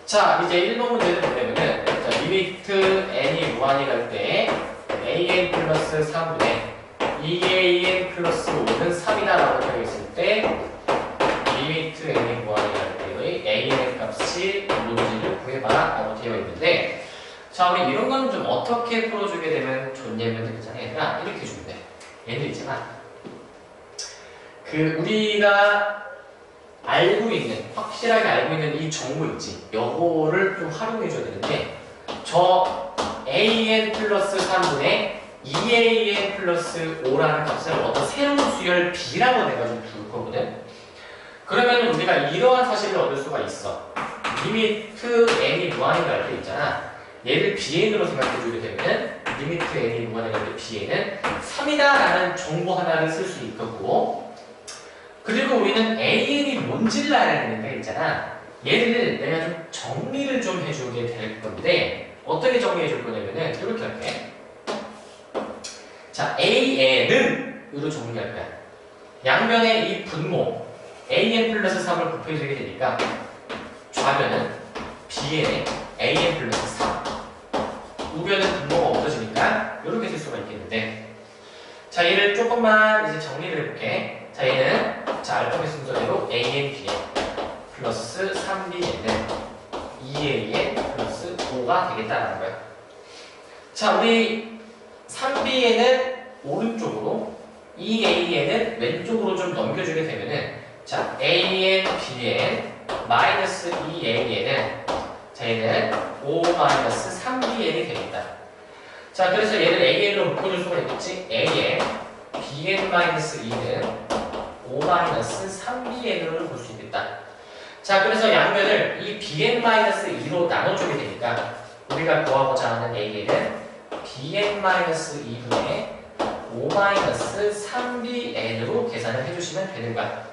자, 이제 1번 문제는 뭐냐면은, 자, 리미트 n이 무한히 갈 때, an 플러스 3분의 2an 플러스 5는 3이다 라고 되어 있을 때, 리미트 n이 무한히 갈 때의 an의 값이 뭔지를 구해봐라 라고 되어 있는데, 자, 우리 이런 건 좀 어떻게 풀어주게 되면 좋냐면 되잖아요. 얘들아, 이렇게 주면 돼. 얘들 있잖아. 우리가 알고 있는, 확실하게 알고 있는 이 정보 있지. 요거를 좀 활용해줘야 되는데, 저 an 플러스 3분의 2an 플러스 5라는 값을 어떤 새로운 수열 b라고 내가지고 둘 거거든. 그러면 우리가 이러한 사실을 얻을 수가 있어. 리미트 n이 무한히 갈 때 있잖아. 얘를 bn으로 생각해주게 되면 리미트 n이 무한히 갈 때 bn은 3이다 라는 정보 하나를 쓸 수 있고, 그리고 우리는 an이 뭔지를 알아야 되는 게 있잖아. 얘를 내가 좀 정리를 좀 해주게 될 건데, 어떻게 정리해 줄 거냐면은 이렇게 할게. 자, an은 으로 정리할 거야. 양변의 이 분모 an 플러스 3을 곱해주게 되니까 좌변은 bn의 an 플러스 3, 우변은 분모가 없어지니까 이렇게 쓸 수가 있겠는데, 자, 얘를 조금만 이제 정리를 해볼게. 자, 얘는 자, 알파벳 순서대로 an, bn 플러스 3bn은 2an 플러스 5가 되겠다는 거야. 자, 우리 3bn은 오른쪽으로, 2an은 왼쪽으로 좀 넘겨주게 되면은, 자, an, bn 마이너스 2an은 자, 얘는 5 마이너스 3bn이 되겠다. 자, 그래서 얘를 an으로 묶어줄 수가 있겠지. an, bn 마이너스 2는 5 마이너스 3bn으로 볼 수 있겠다. 자, 그래서 양변을 이 bn 마이너스 2로 나눠주게 되니까 우리가 구하고자 하는 an은 bn 마이너스 2분의 5 마이너스 3bn으로 계산을 해주시면 되는 거야.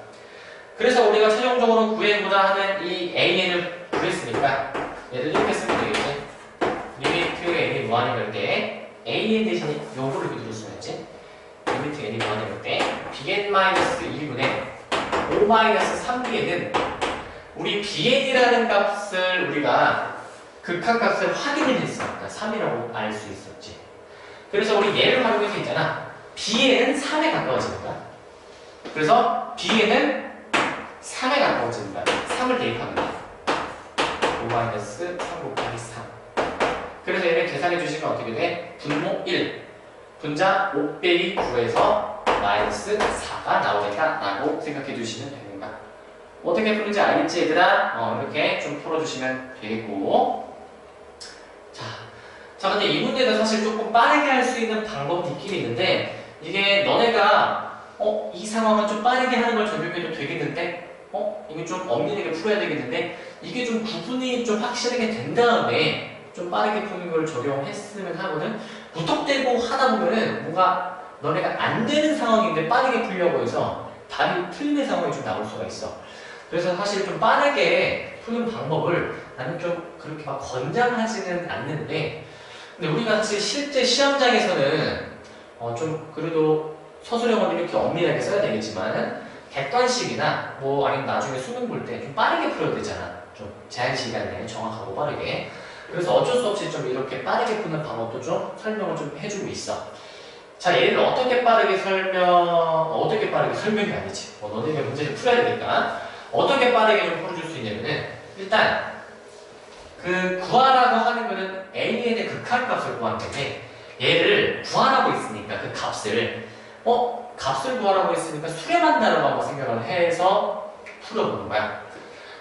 그래서 우리가 최종적으로 구해보자 하는 이 an을 구했으니까 얘를 이렇게 쓰면 되겠지. 리미트 n이 무한히 갈 때 an 대신에 요거를 그대로 써야지. 리미트 n이 무한히 갈 때 bn 마이너스 2분의 5 마이너스 3bn은 우리 bn이라는 값을 우리가 극한값을 확인을 했으니까 3이라고 알 수 있었지. 그래서 우리 얘를 활용해서 있잖아. bn은 3에 가까워지는 거야. 그래서 bn은 3에 가까워진다. 3을 대입합니다. 5-3 곱하기 3. 그래서 얘를 계산해 주시면 어떻게 돼? 분모 1, 분자 5 빼기 9에서 마이너스 4가 나오겠다라고 생각해 주시면 됩니다. 어떻게 푸는지 알겠지, 얘들아? 이렇게 좀 풀어주시면 되겠고. 자, 근데 이 문제는 사실 조금 빠르게 할 수 있는 방법이 있긴 있는데, 이게 너네가 이 상황은 좀 빠르게 하는 걸 적용해도 되겠는데, 이게 좀 엄밀하게 풀어야 되겠는데, 이게 좀 구분이 좀 확실하게 된 다음에 좀 빠르게 푸는 걸 적용했으면 하거든. 무턱대고 하다 보면은 뭔가 너네가 안 되는 상황인데 빠르게 풀려고 해서 답이 틀린 상황이 좀 나올 수가 있어. 그래서 사실 좀 빠르게 푸는 방법을 나는 좀 그렇게 막 권장하지는 않는데, 근데 우리가 사실 실제 시험장에서는 좀 그래도 서술형을 이렇게 엄밀하게 써야 되겠지만 객관식이나 뭐 아니면 나중에 수능 볼 때 좀 빠르게 풀어야 되잖아. 좀 제한 시간 내에 정확하고 빠르게. 그래서 어쩔 수 없이 좀 이렇게 빠르게 푸는 방법도 좀 설명을 좀 해주고 있어. 자, 얘를 어떻게 빠르게 설명이 아니지. 너네가 문제를 풀어야 되니까. 어떻게 빠르게 좀 풀어줄 수 있냐면은, 일단, 구하라고 하는 거는 an의 극한값을 구하는 건데, 얘를 구하라고 했으니까 그 값을, 값을 구하라고 했으니까 수렴한다라고 한번 생각을 해서 풀어보는 거야.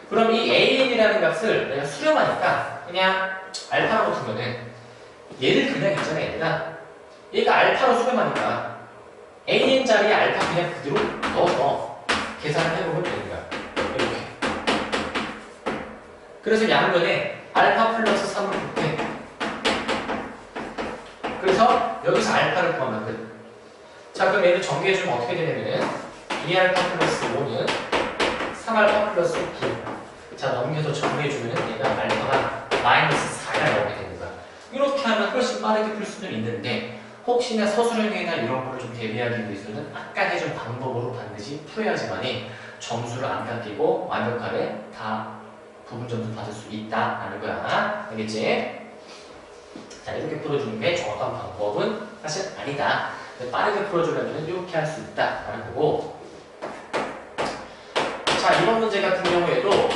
그럼 이 an이라는 값을 내가 수렴하니까 그냥 알파라고 두면은 얘를 그냥 있잖아, 얘들아. 얘가 알파로 수렴하니까 an 자리에 알파 그냥 그대로 넣어서 계산을 해보면 되는 거야. 이렇게. 그래서 양변에 알파 플러스 3을 곱해. 그래서 여기서 알파를 구하면 끝. 자, 그럼 얘를 정리해주면 어떻게 되냐면은 2알파 플러스 5는 3알파 플러스 9. 자, 넘겨서 정리해주면은 얘가 알파가 마이너스 4가 나오게 되는 거야. 이렇게 하면 훨씬 빠르게 풀 수는 있는데, 혹시나 서술형이나 이런 거를 좀 대비하기 위해서는 아까 해준 방법으로 반드시 풀어야지만이 점수를 안 깎이고 완벽하게 다 부분 점수 받을 수 있다라는 거야. 알겠지? 자, 이렇게 풀어주는 게 정확한 방법은 사실 아니다. 빠르게 풀어주려면 이렇게 할 수 있다라는 거고. 자, 이번 문제 같은 경우에도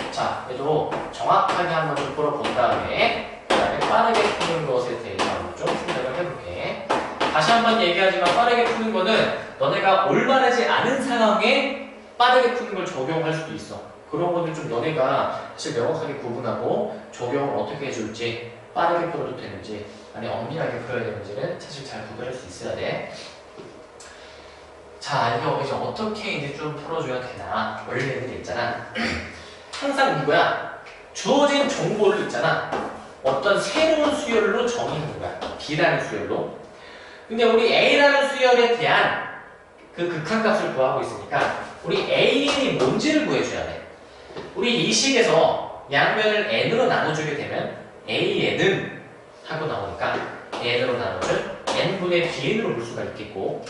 얘도 정확하게 한번 좀 풀어본 다음에 그다음에 빠르게 푸는 것에 대해서 한번 좀 생각을 해볼게. 다시 한번 얘기하지만 빠르게 푸는 거는 너네가 올바르지 않은 상황에 빠르게 푸는 걸 적용할 수도 있어. 그런 것들 좀 너네가 사실 명확하게 구분하고 적용을 어떻게 해줄지, 빠르게 풀어도 되는지 아니 엄밀하게 풀어야 되는지는 사실 잘 구별할 수 있어야 돼. 자, 이거 이제 어떻게 이제 좀 풀어줘야 되나. 원래는 있잖아. 항상 이거야. 주어진 정보를 있잖아. 어떤 새로운 수열로 정의하는 거야. B라는 수열로. 근데 우리 A라는 수열에 대한 그 극한값을 구하고 있으니까 우리 AN이 뭔지를 구해줘야 돼. 우리 이 식에서 양면을 n으로 나눠주게 되면 AN은 하고 나오니까 n으로 나눠줄 n분의 bn으로 볼 수가 있겠고,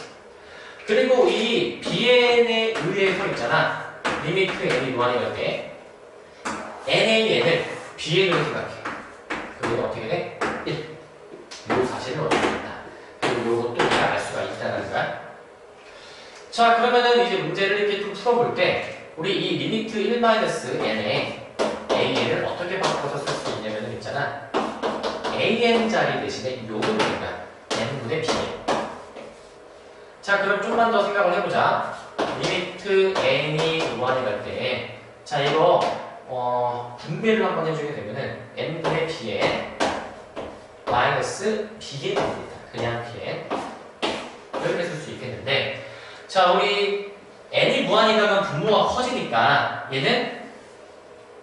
그리고 이 bn에 의해서 있잖아. 리미트 n이 무한이 될 때 nan을 bn으로 생각해. 그러면 어떻게 돼? 1. 이 사실을 얻을 수 있다. 그리고 이것도 우리가 알 수가 있다는 거야. 자, 그러면은 이제 문제를 이렇게 좀 풀어볼 때 우리 이 리미트 1-n에 an을 어떻게 바꿔서 쓸 수 있냐면은 있잖아. an 자리 대신에 요걸 넣는 거야. n분의 bn. 자, 그럼 좀만 더 생각을 해보자. 리미트 n이 무한이 갈 때, 자, 이거 분배를 한번 해주게 되면은 n분의 bn 마이너스 bn이 됩니다. 그냥 bn. 이렇게 쓸 수 있겠는데, 자, 우리 n이 무한이 가면 분모가 커지니까 얘는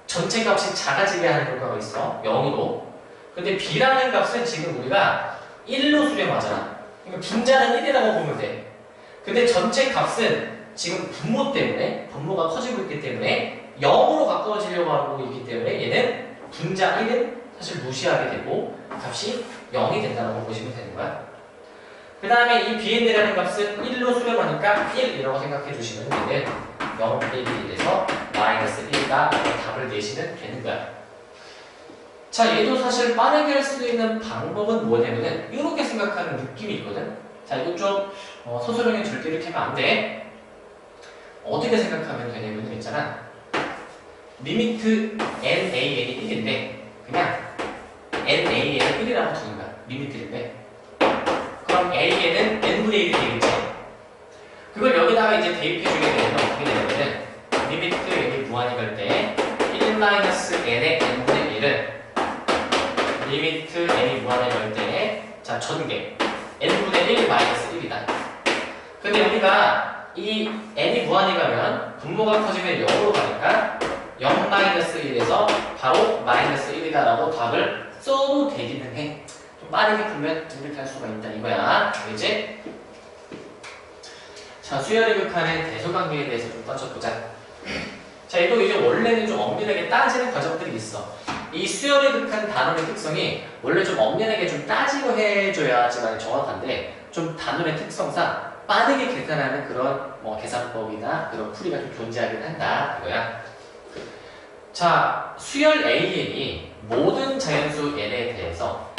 전체 값이 작아지게 하는 효과가 있어. 0으로. 근데 b라는 값은 지금 우리가 1로 수렴하잖아. 그러니까 분자는 1이라고 보면 돼. 근데 전체 값은 지금 분모 때문에, 분모가 커지고 있기 때문에 0으로 가까워지려고 하고 있기 때문에 얘는 분자 1은 사실 무시하게 되고 값이 0이 된다고 보시면 되는 거야. 그 다음에 이 bn이라는 값은 1로 수렴하니까 1이라고 생각해 주시면 얘는 0, 1이 돼서 마이너스 1가 답을 내시면 되는 거야. 자, 얘도 사실 빠르게 할 수 있는 방법은 뭐냐면은 이렇게 생각하는 느낌이 있거든. 자, 이거 좀 서술형에 절대 이렇게 하면 안 돼. 어떻게 생각하면 되냐면 있잖아. 리미트 nan이 1인데 그냥 nan을 1이라고 두는 거야. 리미트인데. 그럼 an은 n분의 1이 되겠지. 그걸 여기다가 이제 대입해주게 되면 어떻게 되냐면은 리미트 n이 무한이 갈 때 1-n의 n분의 1을 리미트 n이 무한이 갈 때 자, 전개 n분의 1 마이너스 1이다. 근데 우리가 이 n이 무한이 가면 분모가 커지면 0으로 가니까 0 마이너스 1에서 바로 마이너스 1이다라고 답을 써도 되기는 해. 좀 빠르게 풀면 이렇게 할 수가 있다 이거야. 알겠지? 자, 수열의 극한의 대소관계에 대해서 좀 따져보자. 자, 얘도 이제 원래는 좀 엄밀하게 따지는 과정들이 있어. 이 수열의 극한 단원의 특성이 원래 좀 엄밀하게 좀 따지고 해줘야지만 정확한데 좀 단원의 특성상 빠르게 계산하는 그런 계산법이나 그런 풀이가 좀 존재하긴 한다 이거야. 자, 수열 AN이 모든 자연수 n에 대해서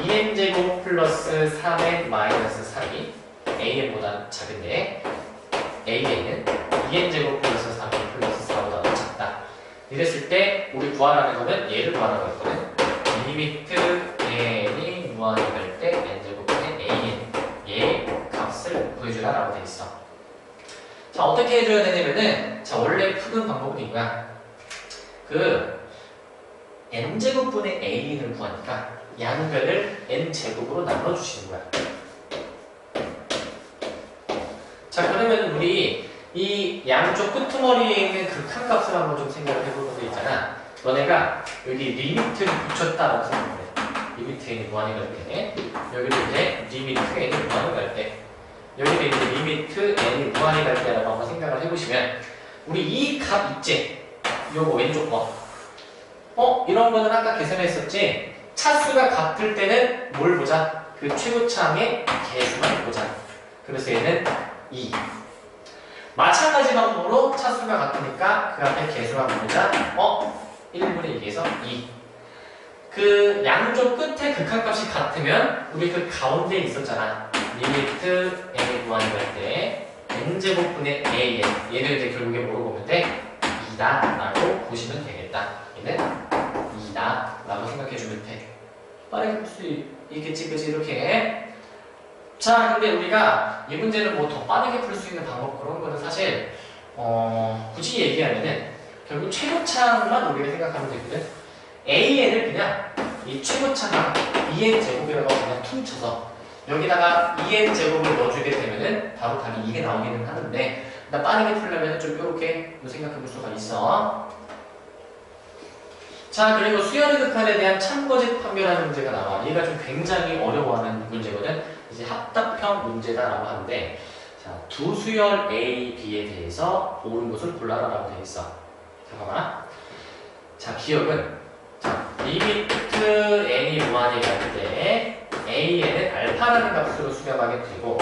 2n제곱 플러스 3n 마이너스 3이 an보다 작은데 an은 2n제곱 플러스 3n 플러스 4보다 더 작다. 이랬을 때 우리 구하라는 거는 얘를 구하라고 했거든. 리미트 n이 무한이 될 때 n제곱분의 an 얘 값을 구해주라 라고 돼 있어. 자, 어떻게 해줘야 되냐면은 자, 원래 푸는 방법은 이거야. 그 n제곱분의 an을 구하니까 양변을 n제곱으로 나눠주시는 거야. 자, 그러면 우리 이 양쪽 끄트머리에 있는 극한값을 한번 좀 생각을 해보는 거 있잖아. 너네가 여기 리미트를 붙였다라고 생각해. 리미트 n이 무한이 갈 때, 여기도 이제 리미트 n이 무한이 갈 때, 여기도 이제 리미트 n이 무한이 갈 때라고 한번 생각을 해보시면, 우리 이 값 있지? 요거 왼쪽 거. 이런 거는 아까 계산했었지? 차수가 같을 때는 뭘 보자? 그 최고차항의 개수만 보자. 그래서 얘는 2. 마찬가지 방법으로 차수가 같으니까 그 앞에 개수만 보자. 1분의 2에서 2. 그 양쪽 끝에 극한값이 같으면 우리 그 가운데 있었잖아. 리미트 n이 무한이 갈 때 n제곱분의 an. 얘를 이제 결국에 뭐로 보면 돼? 2다 라고 보시면 되겠다. 얘는 2다 라고 생각해주면 돼. 빠르게 볼 수 있겠지, 그지? 이렇게. 자, 근데 우리가 이 문제는 뭐 더 빠르게 풀 수 있는 방법 그런 거는 사실 굳이 얘기하면은 결국 최고차만 우리가 생각하면 되거든. AN을 그냥 이 최고차가 2n 제곱이라고 그냥 퉁쳐서 여기다가 2n 제곱을 넣어주게 되면은 바로 답이 이게 나오기는 하는데, 나 빠르게 풀려면 좀 이렇게 생각해 볼 수가 있어. 자, 그리고 수열의 극한에 대한 참거짓 판별하는 문제가 나와. 얘가 좀 굉장히 어려워하는 문제거든. 이제 합답형 문제다라고 하는데, 자, 두 수열 A, B에 대해서 옳은 것을 골라라라고 되어 있어. 잠깐만. 자, 기억은 자, 리미트 n이 무한이 갈 때 AN은 알파라는 값으로 수렴하게 되고,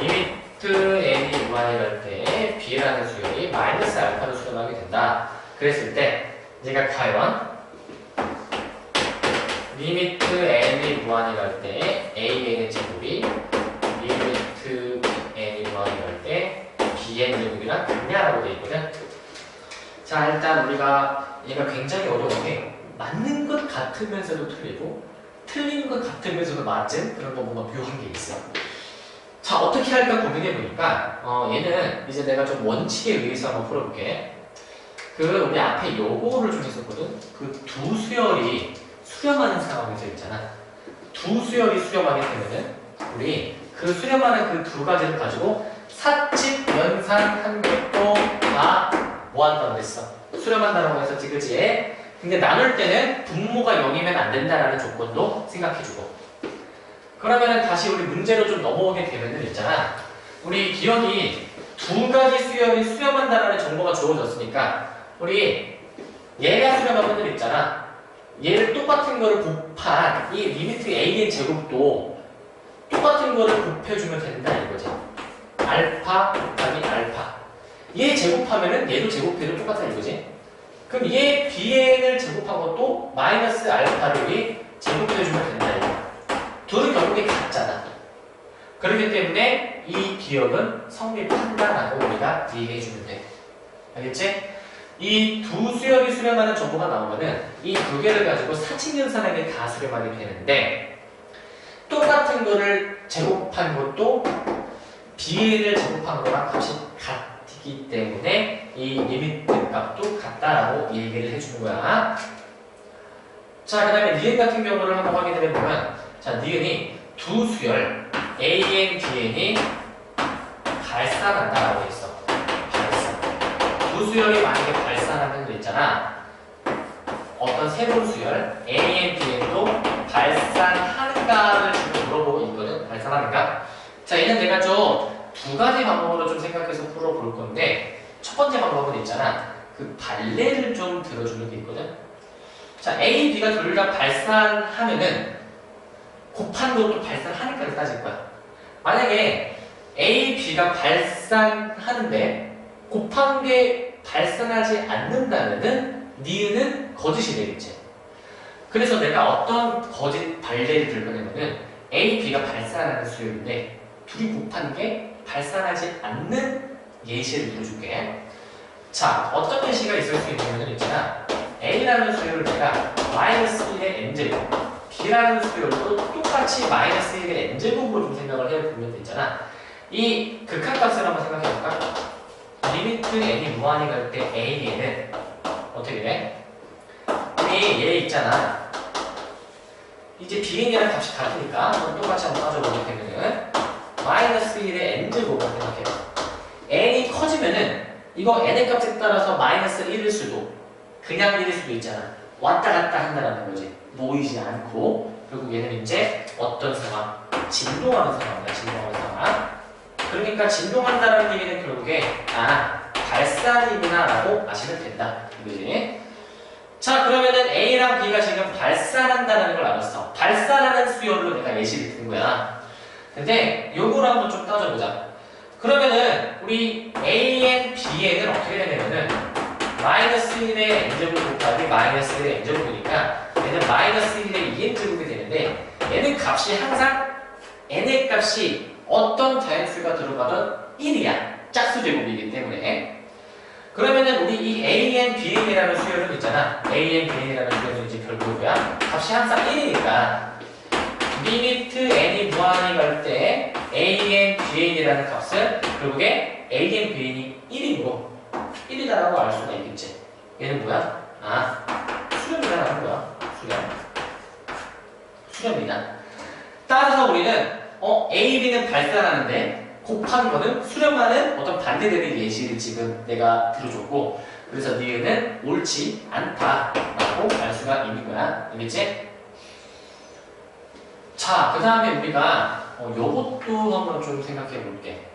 리미트 n이 무한이 갈 때 B라는 수열이 마이너스 알파로 수렴하게 된다. 그랬을 때 얘가 과연 리미트 n이 무한이 갈 때 AN의 제곱이 리미트 n이 무한이 갈 때 BN 제곱이랑 같냐라고 되어 있거든. 자, 일단 우리가 얘가 굉장히 어려운 게 맞는 것 같으면서도 틀리고 틀린 것 같으면서도 맞은 그런 거 뭔가 묘한 게 있어. 자, 어떻게 할까 고민해 보니까 얘는 이제 내가 좀 원칙에 의해서 한번 풀어볼게. 그 우리 앞에 요거를 좀 했었거든. 그 두 수열이 수렴하는 상황에서 있잖아. 두 수열이 수렴하게 되면은 우리 그 수렴하는 그 두 가지를 가지고 사칙, 연산, 한격도 다 뭐 한다고 했어? 수렴한다라고 했었지, 그치? 근데 나눌 때는 분모가 0이면 안 된다라는 조건도 생각해주고. 그러면은 다시 우리 문제로 좀 넘어오게 되면은 있잖아. 우리 기억이 두 가지 수열이 수렴한다라는 정보가 주어졌으니까 우리 얘가 수렴하면 있잖아. 얘를 똑같은 거를 곱한 이 리미트 AN 제곱도 똑같은 거를 곱해주면 된다 이거지. 알파 곱하기 알파. 얘 제곱하면은 얘도 제곱해도 똑같아 이거지. 그럼 얘 BN을 제곱한 것도 마이너스 알파를 우리 제곱해주면 된다 이거. 둘은 결국에 같잖아. 그렇기 때문에 이 기억은 성립한다라고 우리가 얘기해주면 돼. 알겠지? 이 두 수열이 수렴하는 정보가 나오면은 이 두 개를 가지고 사칙연산하게 다 수렴하게 되는데, 똑같은 거를 제곱한 것도 BN을 제곱한 거랑 값이 같기 때문에 이 리미트 값도 같다라고 얘기를 해주는 거야. 자, 그 다음에 니은 같은 경우를 한번 확인을 해보면, 자, 니은이 두 수열 AN, BN이 발산한다라고 했어. 두 수열이 만약에 발산하는 거 있잖아. 어떤 새로운 수열 AN, BN도 발산하는가를 지금 물어보고 있거든. 발산하는가? 자, 얘는 내가 좀 두 가지 방법으로 좀 생각해서 풀어볼 건데, 첫 번째 방법은 있잖아. 그 발레를 좀 들어주는 게 있거든. 자, A, B가 둘 다 발산하면은 곱한 것도 발산하니까를 따질 거야. 만약에 A, B가 발산하는데 곱한 게 발산하지 않는다면은 니은은 거짓이 되겠지. 그래서 내가 어떤 거짓 발레를 들 거냐면은 A, B가 발산하는 수열인데 둘이 곱한 게 발산하지 않는 예시를 들어줄게. 자, 어떤 예시가 있을 수 있냐면 있잖아. A라는 수열을 내가 마이너스 1의 n제곱, B라는 수열도 똑같이 마이너스 1의 n제곱으로 좀 생각을 해보면 되잖아. 이 극한값을 한번 생각해볼까? 리미트 n이 무한히 갈 때 AN은 어떻게 돼? 우리 얘 있잖아. 이제 BN이랑 값이 같으니까 똑같이 한번 따져보게 되면은 마이너스 1의 n제곱을 생각해. n이 커지면은 이거 n의 값에 따라서 마이너스 1일 수도, 그냥 1일 수도 있잖아. 왔다 갔다 한다는 거지. 모이지 않고. 그리고 얘는 이제 어떤 상황? 진동하는 상황이야. 진동하는 상황. 그러니까 진동한다는 얘기는 결국에 발산이구나 라고 아시면 된다. 이거지. 자, 그러면은 A랑 B가 지금 발산한다는 걸 알았어. 발산하는 수열로 내가 예시를 든 거야. 근데 요거를 한번 좀 따져보자. 그러면은 우리 AN, BN은 어떻게 되냐면은 마이너스 1의 n제곱 곱하기 마이너스 1의 n제곱이니까 얘는 마이너스 1의 2n제곱이 되는데 얘는 값이 항상 n의 값이 어떤 자연수가 들어가던 1이야. 짝수 제곱이기 때문에. 그러면은 우리 이 an, bn이라는 수열은 있잖아. an, bn이라는 수열은 이제 결국 뭐야? 값이 항상 1이니까 리미트 n이 무한히 갈 때 an, bn이라는 값은 결국에 an, bn이 1이므로 1이다라고 알 수가 있겠지. 얘는 뭐야? 아, 수렴이라는 거야. 수렴이다. 따라서 우리는 A, B는 발산하는데 곱한 거는 수렴하는 어떤 반대되는 예시를 지금 내가 들어줬고, 그래서 니은은 옳지 않다라고 알 수가 있는 거야. 알겠지? 자, 그 다음에 우리가 요것도 한번 좀 생각해 볼게.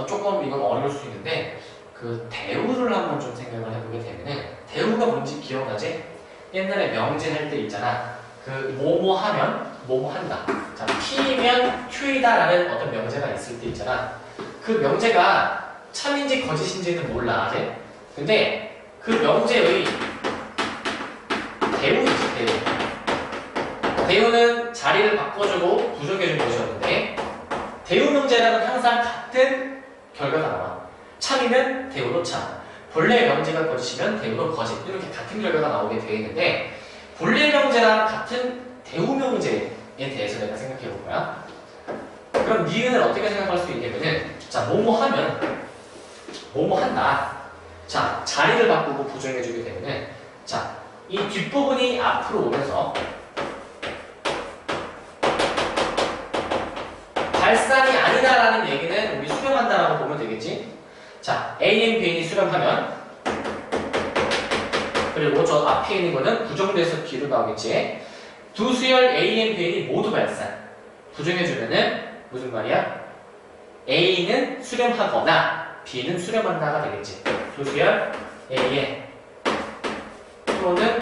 조금 이건 어려울 수 있는데 대우를 한번 좀 생각을 해보게 되면은 대우가 뭔지 기억나지? 옛날에 명제 할 때 있잖아. 뭐뭐 하면 뭐뭐 한다. 자, P면 Q이다라는 어떤 명제가 있을 때 있잖아. 그 명제가 참인지 거짓인지는 몰라, 아직. 근데 그 명제의 대우이지, 대우. 대우는 자리를 바꿔주고 부정해준 것이었는데 대우 명제랑은 항상 같은 결과가 나와. 참이면 대우도 참. 본래 명제가 거짓이면 대우도 거짓. 이렇게 같은 결과가 나오게 되어 있는데 본래 명제랑 같은 대우 명제에 대해서 내가 생각해 볼 거야. 그럼 니은을 어떻게 생각할 수 있냐면은 자, 뭐뭐 하면 뭐뭐 한다. 자, 자리를 바꾸고 부정해 주게 되면은 자, 이 뒷부분이 앞으로 오면서 발산이 아니다라는 얘기는 우리 수렴한다라고 보면 되겠지. 자, A, N, B, N이 수렴하면 그리고 저 앞에 있는 거는 부정돼서 B로 나오겠지. 두 수열 A, N, B, N이 모두 발산. 부정해주면은 무슨 말이야? A는 수렴하거나 B는 수렴한다가 되겠지. 두 수열 A에 또는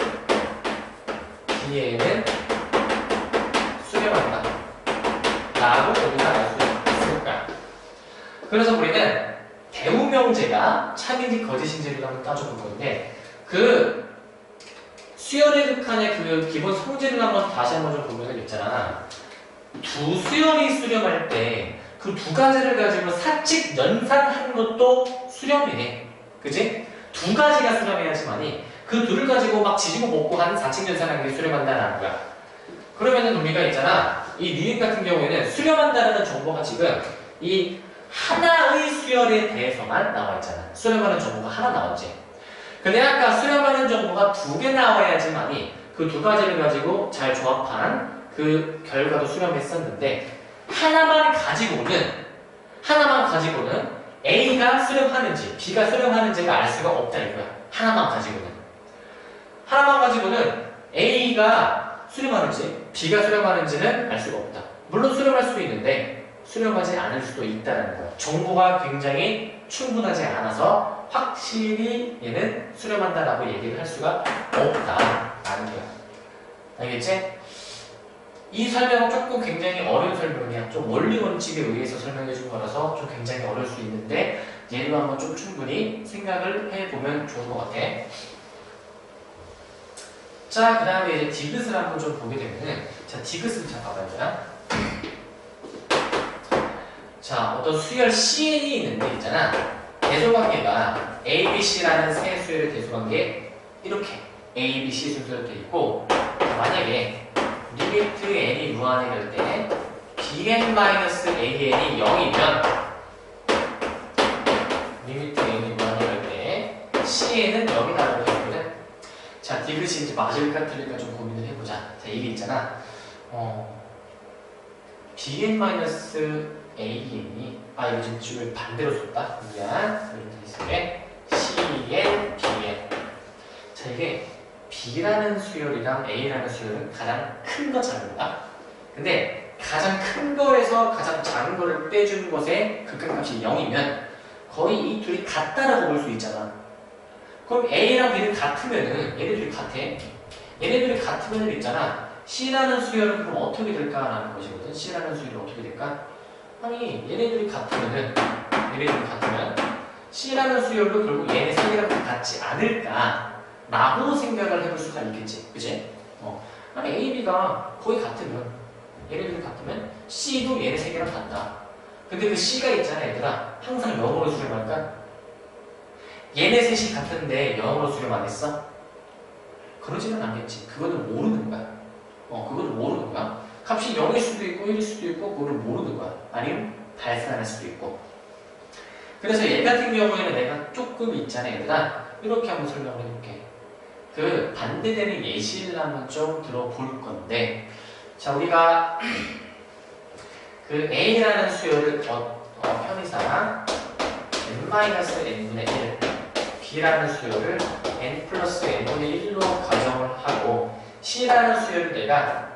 B에는 수렴한다 라고 우리가 알 수 있을 거야. 그래서 우리는 대우명제가 참인지 거짓인지를 한번 따져볼 건데 수열의 극한의 기본 성질을 다시 한번 좀 보면 있잖아. 두 수열이 수렴할 때 그 두 가지를 가지고 사칙 연산한 것도 수렴이네. 그치? 두 가지가 수렴해야지만이 그 둘을 가지고 막 지지고 먹고 하는 사칙 연산한 게 수렴한다는 거야. 그러면은 우리가 있잖아. 이 니은 같은 경우에는 수렴한다는 정보가 지금 이 하나의 수열에 대해서만 나와 있잖아. 수렴하는 정보가 하나 나왔지. 근데 아까 수렴하는 정보가 두 개 나와야지만이 그 두 가지를 가지고 잘 조합한 그 결과도 수렴했었는데 하나만 가지고는 A가 수렴하는지 B가 수렴하는지가 알 수가 없다 이거야. 하나만 가지고는 A가 수렴하는지 B가 수렴하는지는 알 수가 없다. 물론 수렴할 수도 있는데 수렴하지 않을 수도 있다는 거야. 정보가 굉장히 충분하지 않아서 확실히 얘는 수렴한다라고 얘기를 할 수가 없다라는 거야. 알겠지? 이 설명은 조금 굉장히 어려운 설명이야. 좀 원리 원칙에 의해서 설명해 준 거라서 좀 굉장히 어려울 수 있는데 얘도 한번 좀 충분히 생각을 해보면 좋을 것 같아. 자, 그 다음에 이제 디귿을 한번 좀 보게 되면은 자, 디귿을 잘 봐봐요. 자, 어떤 수열 CN이 있는데 있잖아. 대소관계가 ABC라는 세 수열의 대소관계 이렇게 ABC 순서로 되어 있고 만약에 리미트 n이 무한이 될 때 bn-an이 0이면 리미트 n이 무한이 될 때 cn은 0이다라고 했거든. 자, 디귿이 이제 맞을까 틀릴까 좀 고민을 해보자. 자, 이게 있잖아. bn-an이 이거 지금 줄을 반대로 썼다. 미안. 이렇게 있을 때 cn, bn. 자, 이게 B라는 수열이랑 A라는 수열은 가장 큰 거 작은 거다. 근데 가장 큰 거에서 가장 작은 거를 빼주는 것의 극한값이 0이면 거의 이 둘이 같다라고 볼 수 있잖아. 그럼 A랑 B는 같으면은 얘네들이 같아. 얘네들이 같으면은 있잖아. C라는 수열은 그럼 어떻게 될까라는 것이거든. C라는 수열이 어떻게 될까? 아니 얘네들이 같으면 C라는 수열도 결국 얘네 세 개랑 같지 않을까라고 생각을 해볼 수가 있겠지, 그지? 아니 A, B가 거의 같으면 얘네들이 같으면 C도 얘네 세 개랑 같다. 근데 그 C가 있잖아, 얘들아. 항상 영어로 수렴할까? 얘네 셋이 같은데 영어로 수렴 안 했어? 그러지는 않겠지. 그거는 모르는 거야. 그거는 모르는 거야. 값이 0일 수도 있고 1일 수도 있고 그거를 모르는 거야. 아니면 발산할 수도 있고. 그래서 얘 같은 경우에는 내가 조금 있잖아, 얘들아. 이렇게 한번 설명을 해볼게. 그 반대되는 예시를 한번 좀 들어볼 건데, 자, 우리가 그 A라는 수열을 편의상 n-n분의 1, B라는 수열을 n 플러스 n분의 1로 가정을 하고, C라는 수열을 내가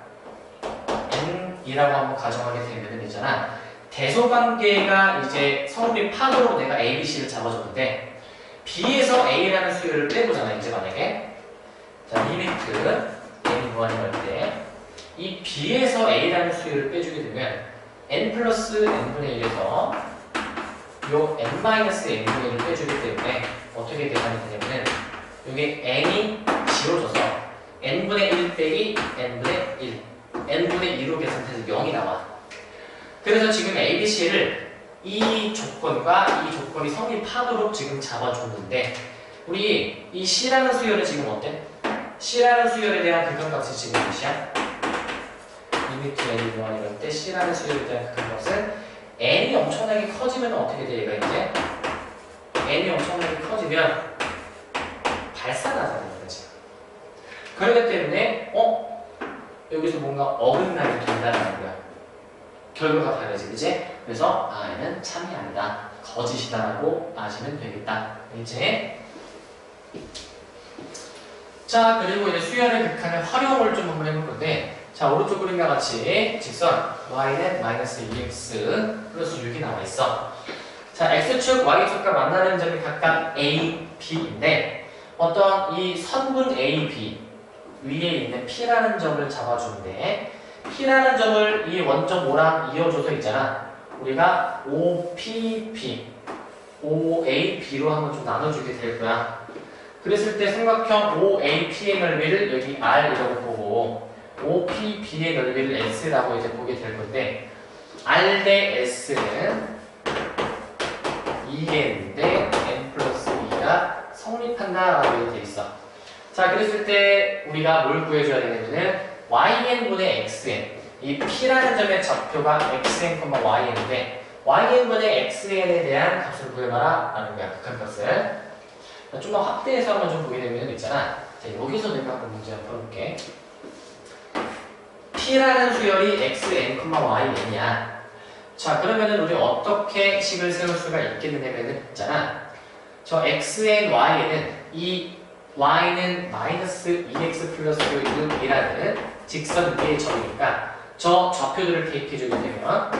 n이라고 한번 가정하게 되면 되잖아. 대소관계가 이제 성립하도록 내가 A, B, C를 잡아줬는데, B에서 A라는 수열을 빼보잖아, 이제 만약에. 자, 리미트 n이 무한이 갈 때, 이 B에서 A라는 수열을 빼주게 되면 n 플러스 n분의 1에서 요 n-n분의 1을 빼주기 때문에 어떻게 대관이 되냐면은 여기 n이 지워져서 n분의 1 빼기 n분의 1, n분의 2로 계산해서 0이 나와. 그래서 지금 A, B, C를 이 조건과 이 조건이 성립하도록 지금 잡아줬는데, 우리 이 C라는 수열은 지금 어때? C라는 수열에 대한 극한값이 지금 몇이야? 리미트 n이 무한이 갈 때 C라는 수열에 대한 극한값은 n이 엄청나게 커지면 어떻게 돼? 얘가 이제 n이 엄청나게 커지면 발산하자는 거지. 그렇기 때문에 여기서 뭔가 어긋나게 된다는 거야. 결과가 다르지, 그치? 그래서 얘는 참이 아니다, 거짓이다라고 아시면 되겠다. 이제 자, 그리고 이제 수열의 극한의 활용을 좀 한번 해볼 건데, 자, 오른쪽 그림과 같이 직선 y는 마이너스 2x 플러스 6이 나와 있어. 자, x축, y축과 만나는 점이 각각 a, b인데 어떤 이 선분 a, b 위에 있는 p라는 점을 잡아주는데, p라는 점을 이 원점 O랑 이어줘서 있잖아. 우리가 OPB, OAB로 한번 좀 나눠주게 될 거야. 그랬을 때 삼각형 OAP의 넓이를 여기 R이라고 보고 OPB의 넓이를 S라고 이제 보게 될 건데, R 대 S는 2n인데 n 플러스 2가 성립한다라고 되어 있어. 자, 그랬을 때 우리가 뭘 구해줘야 되냐면은 yn분의 xn, 이 p라는 점의 좌표가 xn, yn인데 yn분의 xn에 대한 값을 구해봐라 라는 거야, 극한값을. 좀 더 확대해서 한번 좀 보게 되면 있잖아. 자, 여기서 내가 한번 문제 한번 풀어볼게. p라는 수열이 xn, yn이야. 자, 그러면은 우리 어떻게 식을 세울 수가 있겠느냐면은 있잖아. 저 xn, y는 이 y는 마이너스 2x 플러스 6이라는 직선 위의 점이니까 저 좌표들을 대입해주게 되면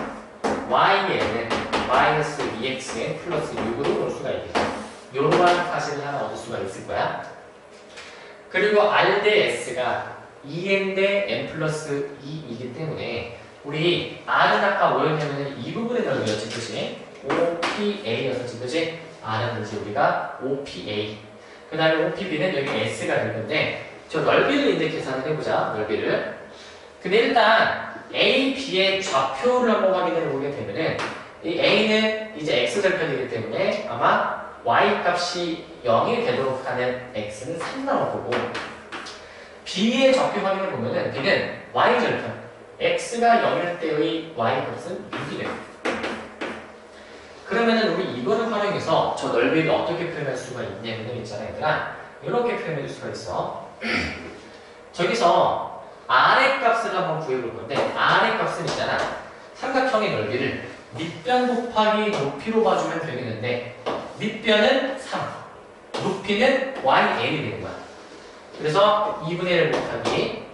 y는 마이너스 2xn 플러스 6으로 볼 수가 있겠죠. 요러한 사실을 하나 얻을 수가 있을 거야. 그리고 r 대 s가 2n 대 n 플러스 2이기 때문에 우리 r은 아까 뭐였냐면 이 부분의 넓이였지, 그치? OPA였었지, 그치? r은 이제 우리가 OPA, 그 다음에 OPB는 여기 S가 될 건데, 저 넓이를 이제 계산을 해보자, 넓이를. 근데 일단 A, B의 좌표를 한번 확인해 보게 되면은 이 A는 이제 X절편이기 때문에 아마 Y 값이 0이 되도록 하는 X는 3 나올 거고, B의 좌표 확인해 보면은 B는 Y절편, X가 0일 때의 Y 값은 6이 돼요. 그러면은 우리 이거를 활용해서 저 넓이를 어떻게 표현할 수가 있냐면 있잖아, 얘들아. 이렇게 표현해 줄 수가 있어. 저기서 R의 값을 한번 구해볼 건데, R의 값은 있잖아. 삼각형의 넓이를 밑변 곱하기 높이로 봐주면 되겠는데, 밑변은 3, 높이는 YL이 되는 거야. 그래서 2분의 1 곱하기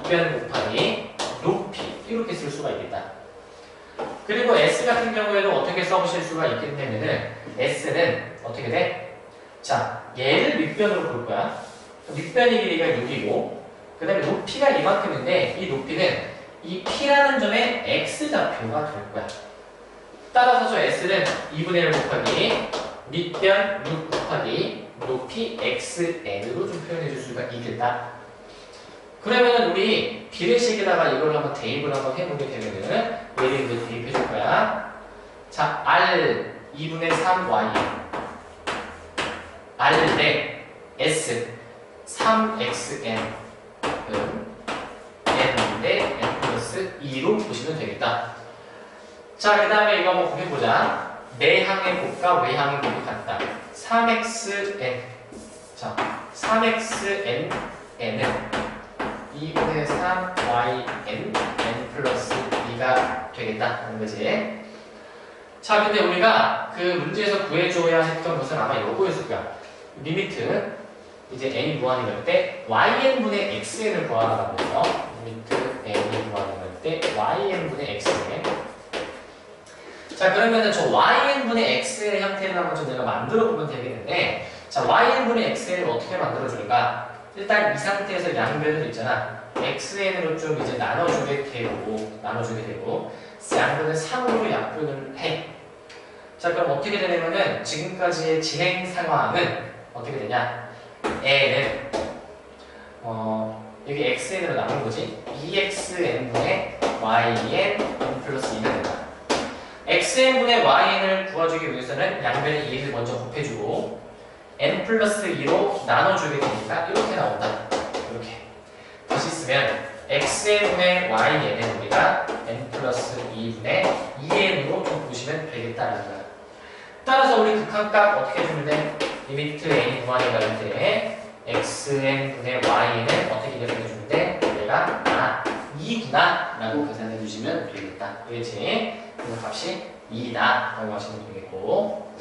밑변 곱하기 높이, 이렇게 쓸 수가 있겠다. 그리고 S 같은 경우에도 어떻게 써보실 수가 있겠냐면은 S는 어떻게 돼? 자, 얘를 밑변으로 볼 거야. 밑변의 길이가 6이고 그 다음에 높이가 이만큼인데 이 높이는 이 P라는 점의 X좌표가 될 거야. 따라서 저 S는 2분의 1 곱하기 밑변 6 곱하기 높이 xn으로 좀 표현해 줄 수가 있겠다. 그러면 우리 비례식에다가 이걸 한번 대입을 한번 해보게 되면은 얘를 이제 대입해 줄 거야. 자, r 2분의 3y r 대 s 3xn n 대 n 플러스 2로 보시면 되겠다. 자, 그 다음에 이거 한번 해보자. 내항의 곱과 외항의 곱이 같다. 3xn. 자, 3xn n은 2분의 3yn n 플러스 2가 되겠다는 거지. 자, 근데 우리가 그 문제에서 구해줘야 했던 것은 아마 요거였을 거야. 리미트 이제 n이 무한이 될 때 yn분의 xn을 구하라고 해서 리미트 n이 무한이 될 때 yn분의 xn. 자, 그러면은 저 yn분의 x의 형태를 한번 좀 내가 만들어 보면 되겠는데, 자, yn분의 xn을 어떻게 만들어 줄까? 일단 이 상태에서 양변을 있잖아. xn으로 좀 이제 나눠주게 되고 양변을 3으로 약분을 해. 자, 그럼 어떻게 되냐면은 지금까지의 진행 상황은 어떻게 되냐? n은 여기 xn으로 나눈 거지. 2xn분의 yn n 플러스 2가 된다. xn분의 yn을 구해주기 위해서는 양변에 2를 먼저 곱해주고 n 플러스 2로 나눠주게 되니까 이렇게 나온다. 이렇게 다시 쓰면 xn분의 yn은 우리가 n 플러스 2분의 2n으로 좀 보시면 되겠다라는 거야. 따라서 우리 극한값 어떻게 해주면 돼? 리미트 n이 무한이 갈 때 xn분의 y는 어떻게 계산해주면 돼? 얘가 2구나 라고 계산해 주시면 되겠다. 그렇지? 그래서 값이 2다 라고 하시면 되겠고,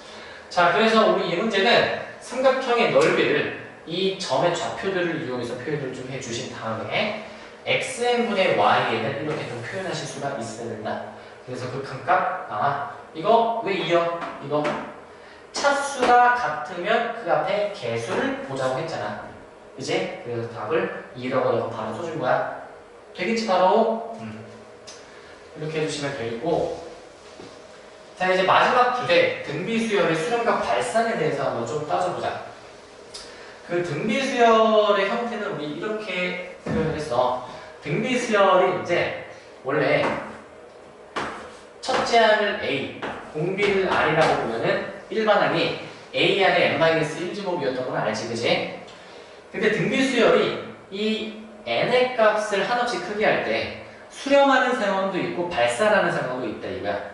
자, 그래서 우리 이 문제는 삼각형의 넓이를 이 점의 좌표들을 이용해서 표현을 좀 해주신 다음에 xn분의 y에는 이렇게 좀 표현하실 수가 있어야 된다. 그래서 극한값 이거 왜 2요? 이거 차수가 같으면 그 앞에 개수를 보자고 했잖아. 이제 그래서 답을 2라고 바로 써준 거야. 되겠지 바로? 이렇게 해주시면 되겠고, 자, 이제 마지막 주제 등비수열의 수렴과 발산에 대해서 한번 좀 따져보자. 그 등비수열의 형태는 우리 이렇게 표현을 했어. 등비수열이 이제 원래 첫째 항을 A, 공비를 R이라고 보면은 일반항이 A 안에 n-1제곱이었던 건 알지, 그지? 근데 등비수열이 이 n의 값을 한없이 크게 할 때 수렴하는 상황도 있고 발산하는 상황도 있다 이거야.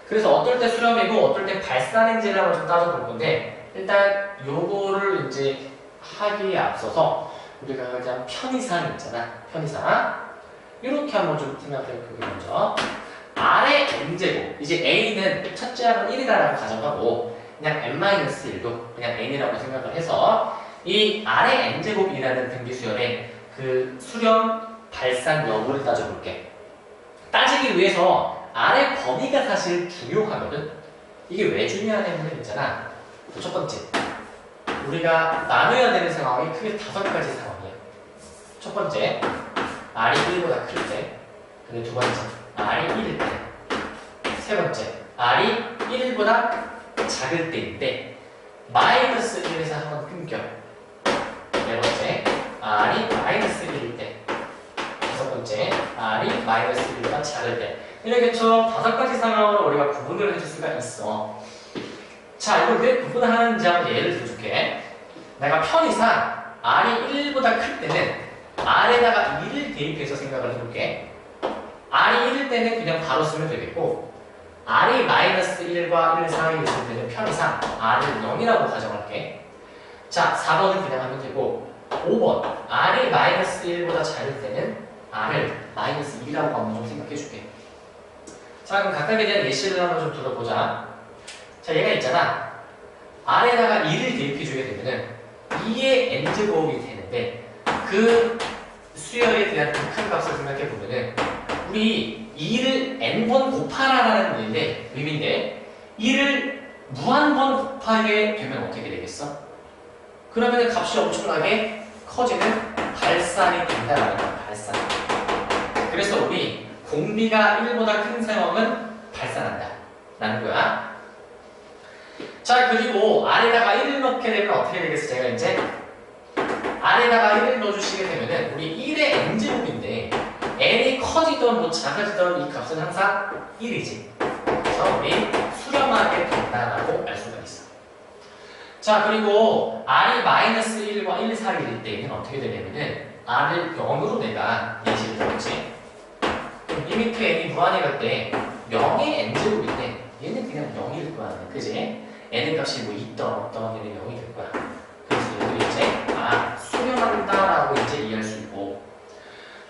그래서 어떨 때 수렴이고 어떨 때 발산인지를 한번 좀 따져볼 건데, 일단 요거를 이제 하기에 앞서서 우리가 그냥 편의상 있잖아. 편의상 이렇게 한번 좀 생각해볼게요. 먼저 R의 n제곱, 이제 A는 첫째 항은 1이라고 가정하고 그냥 n-1도 그냥 n이라고 생각을 해서 이 R의 n제곱이라는 등비수열의 그 수렴 발산 여부를 따져볼게. 따지기 위해서 R의 범위가 사실 중요하거든. 이게 왜 중요하냐면 있잖아. 첫 번째, 우리가 나눠야 되는 상황이 크게 5가지 상황이야. 첫 번째, R이 1보다 클 때. 근데 두 번째, R이 1일 때. 세 번째, R이 1보다 작을 때인데 마이너스 1에서 한번 끊겨. 네 번째, R이 마이너스 1일 때. 다섯 번째, R이 마이너스 1보다 작을 때. 이렇게 총 5가지 상황으로 우리가 구분을 해줄 수가 있어. 자, 이걸 왜 구분하는지 한번 예를 들어줄게. 내가 편의상 R이 1보다 클 때는 R에다가 2를 대입해서 생각을 해볼게. R이 1일 때는 그냥 바로 쓰면 되겠고, R이 마이너스 1과 1 사이에 있을 때는 편의상 R을 0이라고 가정할게. 자, 4번은 그냥 하면 되고, 5번 R이 마이너스 1보다 작을 때는 R을 마이너스 2라고 한번 좀 생각해줄게. 자, 그럼 각각에 대한 예시를 한번 좀 들어보자. 자, 얘가 있잖아. R에다가 2를 대입해주게 되면은 2의 n제곱이 되는데, 그 수열에 대한 극한값을 생각해보면은 우리 2를 n번 곱하라라는 의미인데 2를 무한번 곱하게 되면 어떻게 되겠어? 그러면 값이 엄청나게 커지는 발산이 된다라는 거야. 발산. 그래서 우리 공비가 1보다 큰 상황은 발산한다 라는 거야. 자, 그리고 아래다가 1을 넣게 되면 어떻게 되겠어? 제가 이제 아래다가 1을 넣어주시게 되면은 우리 1의 n제곱인데 n이 커지던 뭐 작아지던 이 값은 항상 1이지. 그래서 우리 수렴하게 된다라고 알 수가 있어. 자, 그리고 r이 마이너스 1과 1 사이일 때는 어떻게 되냐면은 r을 0으로 내가 예시를 들었지. 리미트 n이 무한히 갈 때 0의 n제곱인데 얘는 그냥 0일 거야. 그지? n 값이 뭐 있던 없던 얘는 0이 될 거야. 그래서 얘를 이제 수렴한다라고 이제 이해할 수 있고,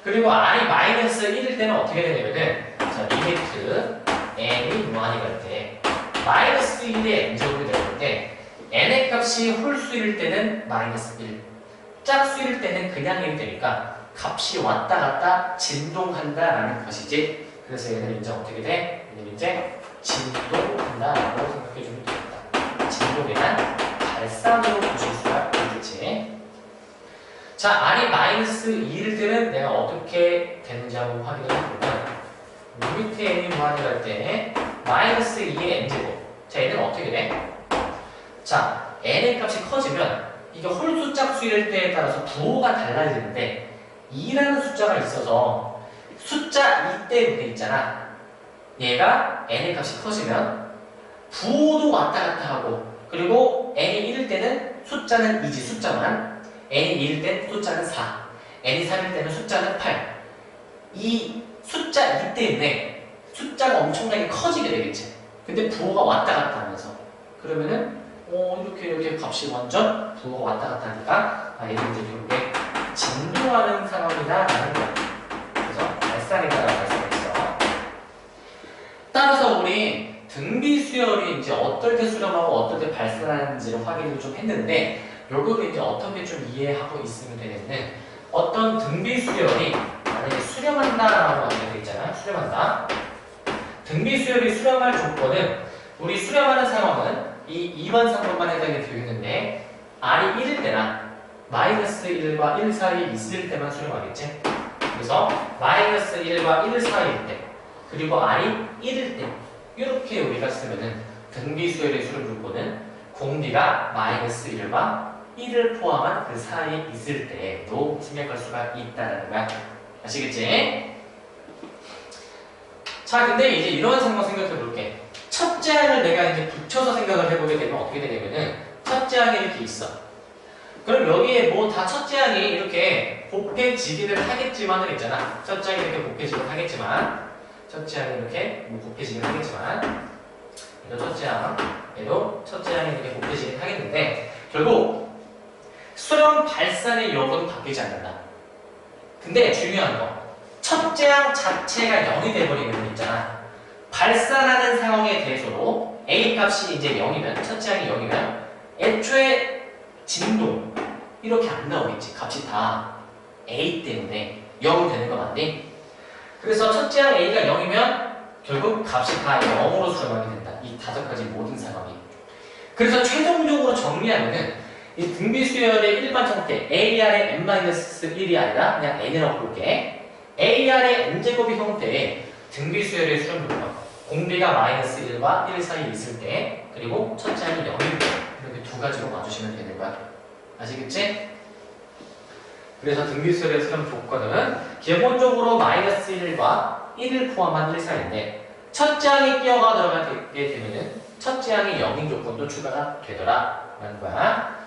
그리고 r이 마이너스 1일 때는 어떻게 되냐면은 자, 리미트 n이 무한히 갈 때 마이너스 1의 n제곱이 될 건데 n의 값이 홀수일 때는 마이너스 1, 짝수일 때는 그냥 1이 되니까 값이 왔다 갔다 진동한다라는 것이지. 그래서 얘는 이제 어떻게 돼? 얘는 이제 진동한다라고 생각해 주면 되겠다. 진동에 대한 발상으로 보실 수가 있겠지. 자, r이 마이너스 2일 때는 내가 어떻게 되는지 한번 확인을 해보면 리미트 n이 무한히 갈 때 마이너스 2의 n제곱. 자, 얘는 어떻게 돼? 자, n의 값이 커지면 이게 홀수 짝수일 때에 따라서 부호가 달라지는데 2라는 숫자가 있어서 숫자 2 때문에 있잖아. 얘가 n의 값이 커지면 부호도 왔다 갔다 하고, 그리고 n이 1일 때는 숫자는 2지, 숫자만. n이 2일 땐 숫자는 4, n이 3일 때는 숫자는 8. 이 숫자 2 때문에 숫자가 엄청나게 커지게 되겠지. 근데 부호가 왔다 갔다 하면서 그러면은 이렇게 값이 완전 부호가 왔다 갔다 하니까 얘는 이제 이렇게 진동하는 상황이다라는 거야. 그래서 발산이다라고 할 수가 있어. 따라서 우리 등비 수열이 이제 어떨 때 수렴하고 어떨 때 발산하는지를 확인을 좀 했는데, 요거를 이제 어떻게 좀 이해하고 있으면 되겠는데, 어떤 등비 수열이 만약에 수렴한다라고 하게 돼 있잖아. 수렴한다. 등비 수열이 수렴할 조건은 우리 수렴하는 상황은 이 2번 상황만 해당이 되어 있는데 r이 1일 때나 마이너스 1과 1 사이에 있을 때만 수렴하겠지. 그래서 마이너스 1과 1 사이일 때, 그리고 r이 1일 때, 이렇게 우리가 쓰면은 등비 수열의 수렴 조건은 공비가 마이너스 1과 1을 포함한 그 사이에 있을 때도 생략할 수가 있다는 거야. 아시겠지? 자, 근데 이제 이런 상황 생각해 볼게. 첫째 항을 내가 이제 붙여서 생각을 해보게 되면 어떻게 되냐면은 첫째 항이 이렇게 있어. 그럼 여기에 뭐 다 첫째 항이 이렇게 곱해지기를 하겠지만은 있잖아. 첫째 항이 이렇게 곱해지기를 하겠지만, 첫째 항이 이렇게 곱해지기를 하겠지만, 얘도 첫째 항, 얘도 첫째 항이 이렇게 곱해지기를 하겠는데, 결국 수렴 발산의 역은 바뀌지 않는다. 근데 중요한 거, 첫째 항 자체가 0이 돼버리는 거 있잖아. 발산하는 상황에 대해서도 A 값이 이제 0이면, 첫째 항이 0이면 애초에 진동 이렇게 안 나오겠지. 값이 다 A 때문에 0이 되는 거 맞니? 그래서 첫째 항 A가 0이면 결국 값이 다 0으로 수렴하게 된다. 이 5가지 모든 상황이. 그래서 최종적으로 정리하면은 이 등비 수열의 일반 형태 AR의 n-1이 아니라 그냥 n이라고 볼게. AR의 n제곱의 형태의 등비 수열의 수렴 조건, 공비가 마이너스 1과 1 사이에 있을 때, 그리고 첫째 항이 0일 때, 이렇게 두 가지로 봐주시면 되는 거야. 아시겠지? 그래서 등비 수열의 수렴 조건은 기본적으로 마이너스 1과 1을 포함한 1 사이인데, 첫째 항이 끼어가 들어가게 되면은 첫째 항이 0인 조건도 추가가 되더라라는 거야.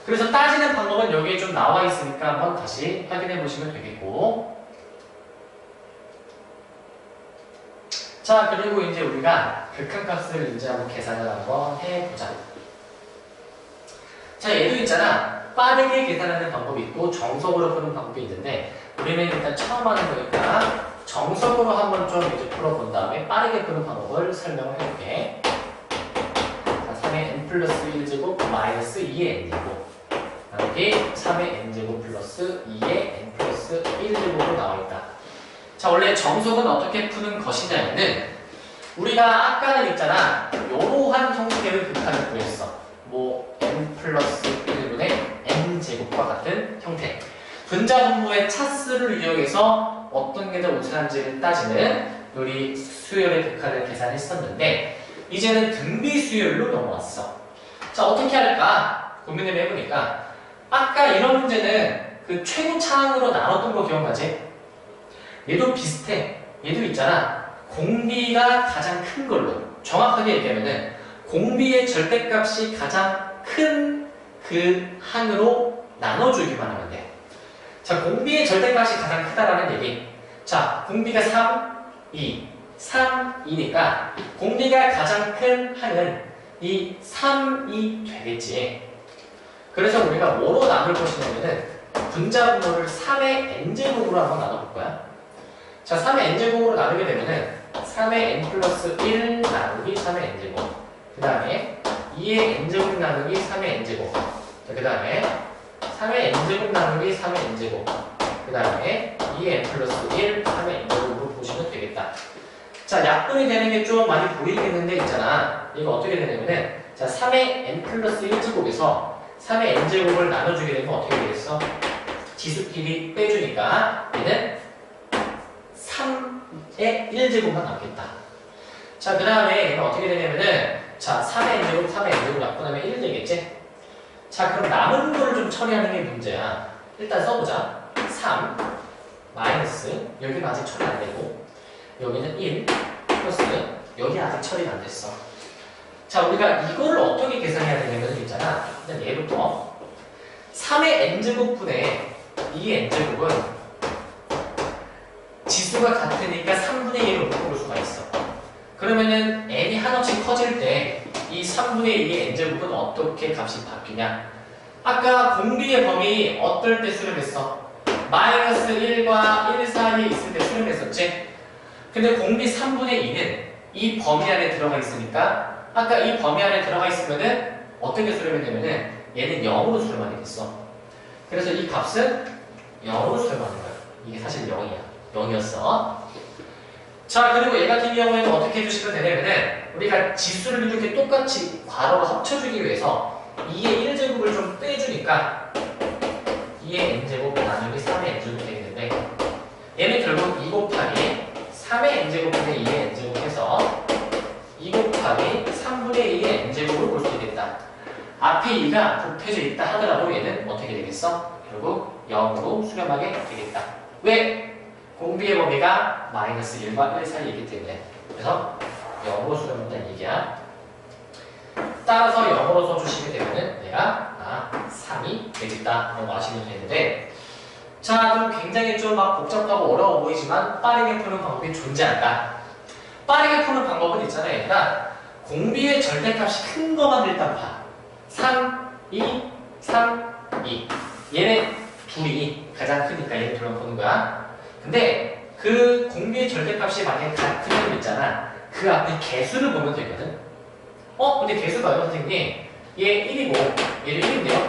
그래서 따지는 방법은 여기에 좀 나와 있으니까 한번 다시 확인해 보시면 되겠고, 자, 그리고 이제 우리가 극한값을 이제 한번 계산을 한번 해보자. 자, 얘도 있잖아. 빠르게 계산하는 방법이 있고 정석으로 푸는 방법이 있는데, 우리는 일단 처음 하는 거니까 정석으로 한번 좀 이제 풀어본 다음에 빠르게 푸는 방법을 설명을 해볼게. 자, 3의 n 플러스 1제곱 마이너스 2의 n제곱, 여기 3의 n제곱 플러스 2의 n 플러스 1제곱으로 나와있다. 자, 원래 정석은 어떻게 푸는 것이냐면은 우리가 아까는 있잖아, 이러한 형태를 극한을 구했어. 뭐 n 플러스 1분의 n제곱과 같은 형태. 분자분모의 차수를 이용해서 어떤 게 더 우선한지를 따지는 우리 수열의 극한을 계산했었는데, 이제는 등비수열로 넘어왔어. 자, 어떻게 할까 고민을 해보니까 아까 이런 문제는 그 최고차항으로 나눴던 거 기억나지? 얘도 비슷해. 얘도 있잖아. 공비가 가장 큰 걸로, 정확하게 얘기하면은 공비의 절대값이 가장 큰 그 항으로 나눠주기만 하면 돼. 자, 공비의 절대값이 가장 크다라는 얘기. 자, 공비가 3, 2, 3, 2니까 공비가 가장 큰 항은 이 3, 2 되겠지. 그래서 우리가 뭐로 나눌 것이냐면은 분자분모를 3의 n제곱으로 한번 나눠볼 거야. 자, 3의 n제곱으로 나누게 되면은 3의 n 플러스 1 나누기 3의 n제곱, 그 다음에 2의 n제곱 나누기 3의 n제곱, 그 다음에 3의 n제곱 나누기 3의 n제곱, 그 다음에 2의 n 플러스 1 3의 n제곱으로 보시면 되겠다. 자, 약분이 되는 게 좀 많이 보이겠는데 있잖아. 이거 어떻게 되냐면은 자, 3의 n 플러스 1제곱에서 3의 n제곱을 나눠주게 되면 어떻게 되겠어? 지수끼리 빼주니까 얘는 3의 1제곱만 남겠다. 자, 그 다음에 얘는 어떻게 되냐면은 자, 3의 n제곱, 3의 n제곱 약분하면 1 되겠지? 자, 그럼 남은 거를 좀 처리하는 게 문제야. 일단 써보자. 3 마이너스, 여기는 아직 처리 안 되고, 여기는 1 플러스, 여기 아직 처리가 안 됐어. 자, 우리가 이거를 어떻게 계산해야 되냐면 있잖아. 일단 얘부터 3의 n제곱분의 2의 n제곱은 지수가 같으니까 3분의 1로 바꿀 수가 있어. 그러면은 n이 한없이 커질 때 이 3분의 2의 n제곱은 어떻게 값이 바뀌냐? 아까 공비의 범위 어떨 때 수렴했어? 마이너스 1과 1 사이에 있을 때 수렴했었지? 근데 공비 3분의 2는 이 범위 안에 들어가 있으니까 아까 이 범위 안에 들어가 있으면은 어떻게 수렴했냐면은 얘는 0으로 수렴하게 됐어. 그래서 이 값은 0으로 수렴하는 거야. 이게 사실 0이야. 0이었어. 자, 그리고 얘 같은 경우에는 어떻게 해주시면 되냐면은 우리가 지수를 이렇게 똑같이 괄호로 합쳐주기 위해서 2의 1제곱을 좀 빼주니까 2의 n제곱 나누기 3의 n제곱이 되겠는데 얘는 결국 2 곱하기 3의 n제곱분의 2의 n제곱 해서 2 곱하기 3분의 2의 n제곱을 볼 수 있겠다. 앞에 2가 곱해져 있다 하더라도 얘는 어떻게 되겠어? 결국 0으로 수렴하게 되겠다. 왜? 공비의 범위가 마이너스 1과 1 사이에 있기 때문에. 그래서 0으로 수렴한다는 얘기야. 따라서 0으로 써주시게 되면은 내가 3이 되겠다 라고 아시면 되는데, 자, 좀 굉장히 좀 막 복잡하고 어려워 보이지만 빠르게 푸는 방법이 존재한다. 빠르게 푸는 방법은 있잖아요. 얘들아, 공비의 절대값이 큰 것만 일단 봐. 3, 2, 3, 2. 얘네 둘이 가장 크니까 얘네 둘만 보는 거야. 근데 그 공비의 절대값이 만약에 같은 놈 있잖아. 그 앞에 개수를 보면 되거든. 근데 개수가요, 선생님? 얘 1이고 얘도 1인데요?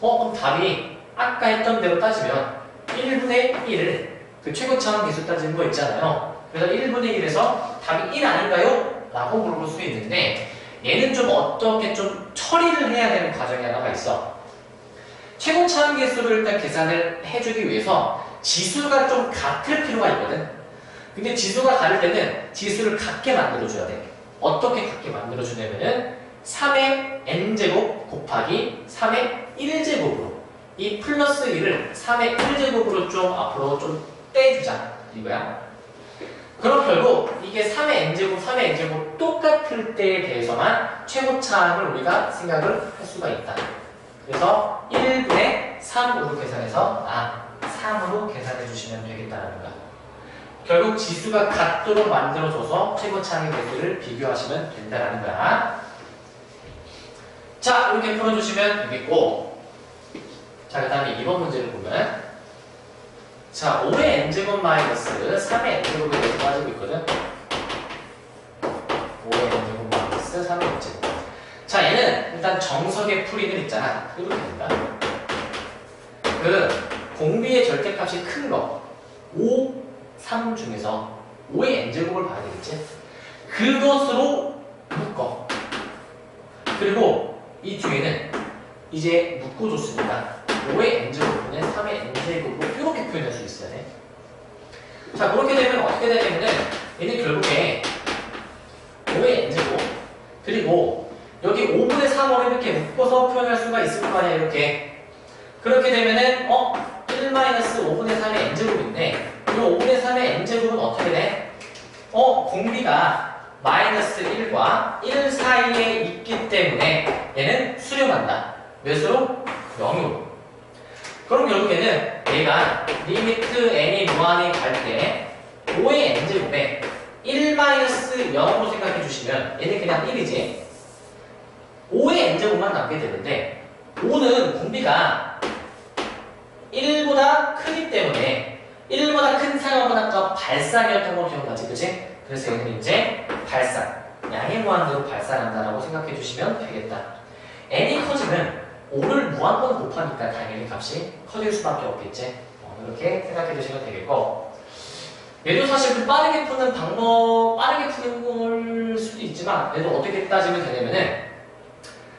그럼 답이 아까 했던 대로 따지면 1분의 1을 그 최고차항 계수 따지는 거 있잖아요. 그래서 1분의 1에서 답이 1 아닌가요? 라고 물어볼 수 있는데 얘는 좀 어떻게 좀 처리를 해야 되는 과정이 하나가 있어. 최고차항 계수를 일단 계산을 해주기 위해서 지수가 좀 같을 필요가 있거든. 근데 지수가 다를 때는 지수를 같게 만들어줘야 돼. 어떻게 같게 만들어주냐면은 3의 n제곱 곱하기 3의 1제곱으로 이 플러스 1을 3의 1제곱으로 좀 앞으로 좀 떼주자 이거야. 그럼 결국 이게 3의 n제곱, 3의 n제곱 똑같을 때에 대해서만 최고차항을 우리가 생각을 할 수가 있다. 그래서 1분의 3으로 계산해서 3으로 계산해 주시면 되겠다는 거야. 결국 지수가 같도록 만들어줘서 최고차항의 개수를 비교하시면 된다는 거야. 자, 이렇게 풀어주시면 되겠고, 자, 그 다음에 이번 문제를 보면 자, 5의 n제곱 마이너스 3의 n제곱에 대해서 빠지고 있거든. 5의 n제곱 마이너스 3의 n제곱. 자, 얘는 일단 정석의 풀이는 있잖아. 이렇게 된다. 그 공비의 절대값이 큰 거 5, 3 중에서 5의 n제곱을 봐야 되겠지? 그것으로 묶어. 그리고 이 뒤에는 이제 묶어줬으니까 5의 n제곱분의 3의 n제곱으로 이렇게 표현할 수 있어야 돼. 자, 그렇게 되면 어떻게 되냐면은 얘는 결국에 5의 n제곱 그리고 여기 5분의 3으로 이렇게 묶어서 표현할 수가 있을 거 아니야, 이렇게. 그렇게 되면은 1-5분의 3의 n제곱인데 이 5분의 3의 n제곱은 어떻게 돼? 공비가 마이너스 1과 1 사이에 있기 때문에 얘는 수렴한다. 몇으로? 0으로. 그럼 결국에는 얘가 리미트 n이 무한히 갈 때 5의 n제곱에 1-0으로 생각해 주시면 얘는 그냥 1이지. 5의 n제곱만 남게 되는데 5는 공비가 1보다 크기 때문에 1보다 큰 상황은 아까 발산이었던 거 기억나지? 그치? 그래서 얘는 이제 발산, 양의 무한대로 발산한다라고 생각해 주시면 되겠다. n이 커지면 5를 무한번 곱하니까 당연히 값이 커질 수밖에 없겠지. 이렇게 생각해 주시면 되겠고, 얘도 사실 그 빠르게 푸는 방법, 빠르게 푸는 걸 수도 있지만 얘도 어떻게 따지면 되냐면은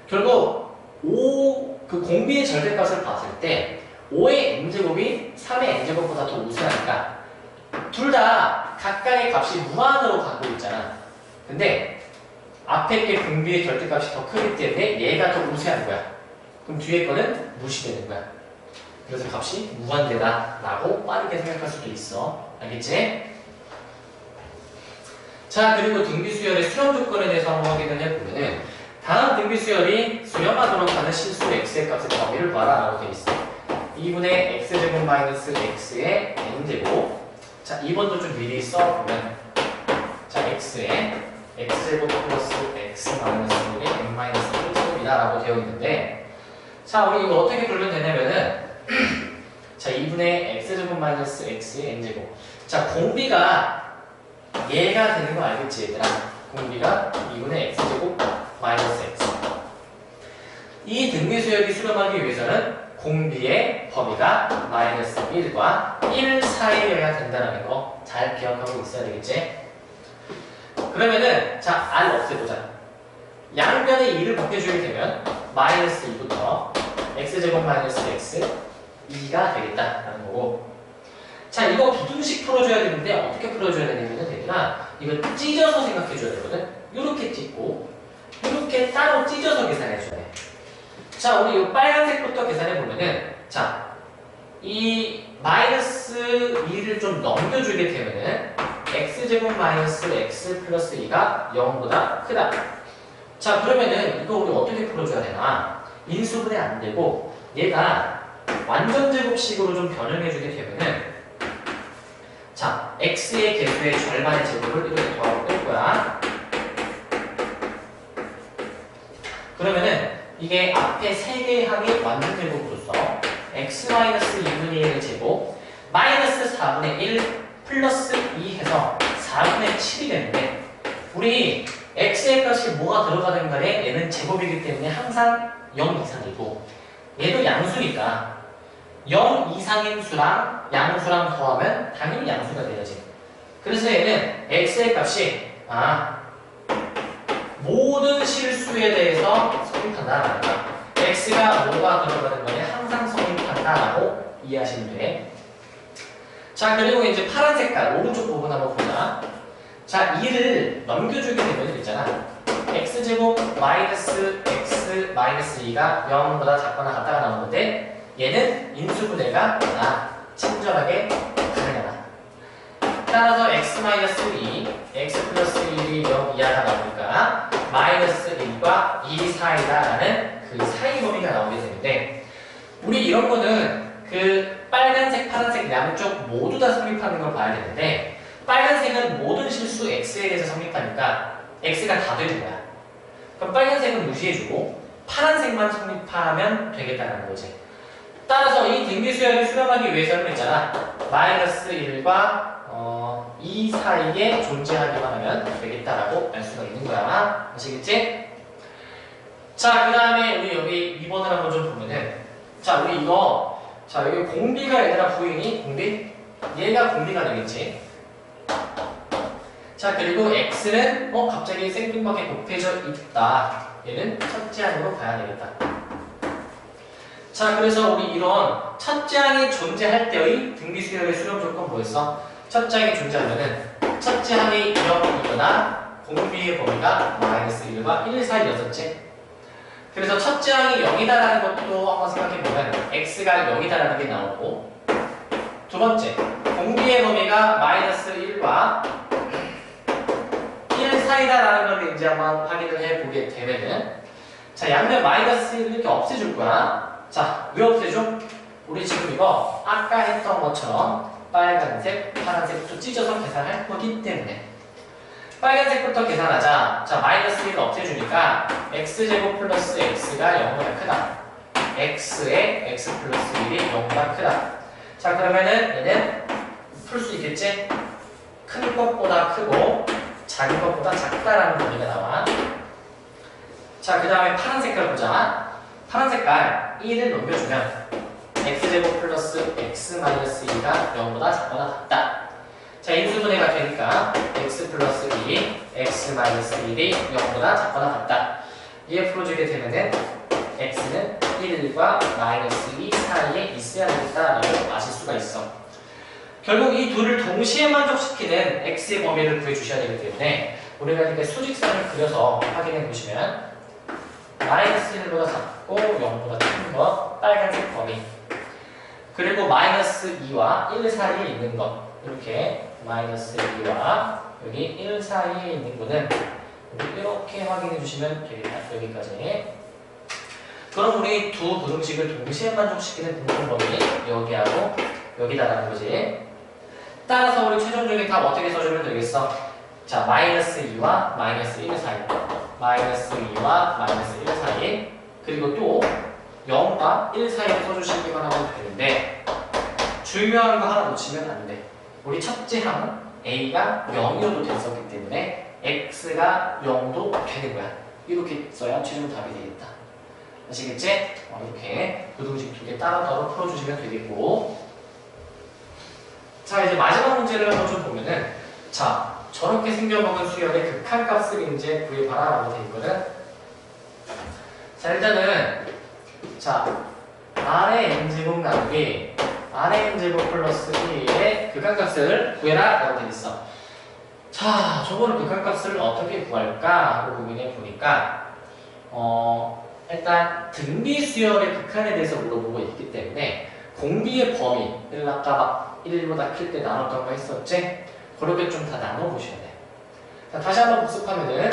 결국 그 공비의 절대값을 봤을 때 5의 n제곱이 3의 n제곱보다 더 우세하니까 둘 다 각각의 값이 무한으로 가고 있잖아. 근데 앞에 게 공비의 절대값이 더 크기 때문에 얘가 더 우세한 거야. 그럼 뒤에 거는 무시되는 거야. 그래서 값이 무한대다 라고 빠르게 생각할 수도 있어. 알겠지? 자, 그리고 등비수열의 수렴 조건에 대해서 한번 확인을 해보면은 다음 등비수열이 수렴하도록 하는 실수 x의 값의 범위를 봐라 라고 되어 있어. 2분의 x제곱 마이너스 x의 n제곱. 자, 2번도 좀 미리 써보면 자, x의 x제곱 플러스 x 마이너스 1의 n 마이너스 1제곱이다 라고 되어 있는데, 자, 우리 이거 어떻게 풀면 되냐면은 자, 2분의 x제곱 마이너스 x의 n제곱. 자, 공비가 얘가 되는 거 알겠지, 얘들아? 공비가 2분의 x제곱 마이너스 x. 이 등비수열이 수렴하기 위해서는 공비의 범위가 마이너스 1과 1 사이여야 된다는 거 잘 기억하고 있어야 되겠지? 그러면은 자, r 없애보자. 양변에 2를 벗겨주게 되면 마이너스 2부터 x제곱 마이너스 x 2가 되겠다라는 거고, 자, 이거 부등식 풀어줘야 되는데 어떻게 풀어줘야 되냐면 얘들아, 이거 찢어서 생각해줘야 되거든. 이렇게 찢고 이렇게 따로 찢어서 계산해줘야 돼. 자, 우리 이 빨간색부터 계산해보면은 자, 이 마이너스 2를 좀 넘겨주게 되면은 x제곱 마이너스 x 플러스 2가 0보다 크다. 자, 그러면은 이거 우리 어떻게 풀어줘야 되나? 인수분해 안 되고 얘가 완전제곱식으로 좀 변형해주게 되면은 자, x의 개수의 절반의 제곱을 이렇게 더하고 뺄 거야. 그러면은 이게 앞에 3개의 항이 완전제곱으로서 x-2분의 1의 제곱 마이너스 4분의 1 플러스 2 해서 4분의 7이 되는데, 우리 x의 값이 뭐가 들어가든 간에 얘는 제곱이기 때문에 항상 0 이상이고 얘도 양수니까 0 이상인 수랑 양수랑 더하면 당연히 양수가 돼야지. 그래서 얘는 x의 값이 모든 실수에 대해서 성립한다라는 거야. x가 뭐가 들어가는 거냐 항상 성립한다라고 이해하시면 돼. 자, 그리고 이제 파란 색깔 오른쪽 부분 한번 보자. 자, 2를 넘겨주게 되면 있잖아. x제곱 마이너스 x 마이너스 2가 0보다 작거나 같다가 나오는데 얘는 인수분해가 친절하게 가능하다. 따라서 x 마이너스 2, x 플러스 1이 0 이하가 나오니까 마이너스 1과 2 사이다라는 그 사이 범위가 나오게 되는데, 우리 이런 거는 그 빨간색, 파란색 양쪽 모두 다 성립하는 걸 봐야 되는데, 빨간색은 모든 실수 x에 대해서 성립하니까 x가 다 되는 거야. 그럼 빨간색은 무시해주고 파란색만 성립하면 되겠다는 거지. 따라서 이 등비수열을 수렴하기 위해서는 있잖아, 마이너스 1과 2 사이에 존재하기만 하면 되겠다라고 알 수가 있는 거야. 아시겠지? 자, 그 다음에 우리 여기 2번을 한번 좀 보면은, 자, 우리 이거, 자, 여기 공비가 얘들아 부인이 공비? 얘가 공비가 되겠지. 자, 그리고 x는 갑자기 생뚱맞게 곱해져 있다. 얘는 첫째 항으로 가야 되겠다. 자, 그래서 우리 이런 첫째 항이 존재할 때의 등비수열의 수렴 조건 뭐였어? 첫째 항이 존재하면은 첫째 항이 0이거나 공비의 범위가 마이너스 1과 1 사이였었지. 그래서 첫째 항이 0이다라는 것도 한번 생각해보면 x가 0이다라는 게 나오고, 두 번째, 공비의 범위가 마이너스 1과 1 사이다라는 걸 이제 한번 확인을 해보게 되면은, 자, 양면 마이너스 1을 이렇게 없애줄 거야. 자, 왜 없애줘? 우리 지금 이거 아까 했던 것처럼 빨간색, 파란색부터 찢어서 계산할 거기 때문에. 빨간색부터 계산하자. 자, 마이너스 1을 없애주니까 x제곱 플러스 x가 0보다 크다. x의 x 플러스 1이 0보다 크다. 자, 그러면은 얘는 풀 수 있겠지? 큰 것보다 크고 작은 것보다 작다라는 범위가 나와. 자, 그 다음에 파란 색깔 보자. 파란 색깔 1을 넘겨주면 x제곱 플러스 x 마이너스 2가 0보다 작거나 같다. 자, 인수분해가 되니까 x 플러스 2, x 마이너스 1이 0보다 작거나 같다. 이에 풀어주게 되면은 x는 1과 마이너스 2 사이에 있어야 되겠다라고 아실 수가 있어. 결국 이 둘을 동시에 만족시키는 x의 범위를 구해주셔야 되기 때문에 우리가 이렇게 수직선을 그려서 확인해 보시면 마이너스 1보다 작고 0보다 큰 것, 빨간색 범위, 그리고 마이너스 2와 1 사이에 있는 것, 이렇게 마이너스 2와 여기 1 사이에 있는 거는 이렇게 확인해 주시면 되겠다. 여기까지. 그럼 우리 두 부등식을 동시에 만족시키는 분모범위 여기하고 여기다라는 거지. 따라서 우리 최종적인 답 어떻게 써주면 되겠어? 자, 마이너스 2와 마이너스 1 사이, 마이너스 2와 마이너스 1 사이, 그리고 또 0과 1 사이를 써주시기만 하면 되는데 중요한 거 하나 놓치면 안 돼. 우리 첫째 항은 a가 0이어도 됐었기 때문에 x가 0도 되는 거야. 이렇게 써야 최종 답이 되겠다. 아시겠지? 이렇게 부등식 두 개 따로따로 풀어주시면 되겠고, 자, 이제 마지막 문제를 한번 좀 보면은, 자, 저렇게 생겨먹은 수열의 극한값을 이제 구해봐라 라고 되어 있거든. 자, 일단은 자, r의 n제곱 나누기 r의 n제곱 플러스 1의 극한값을 구해라 라고 되어 있어. 자, 저거는 극한값을 어떻게 구할까 하고 고민해 보니까 일단 등비 수열의 극한에 대해서 물어보고 있기 때문에 공비의 범위를 아까 막 1보다 클 때 나눴던 거 했었지? 그렇게 좀 다 나눠보셔야 돼. 자, 다시 한번 복습하면은,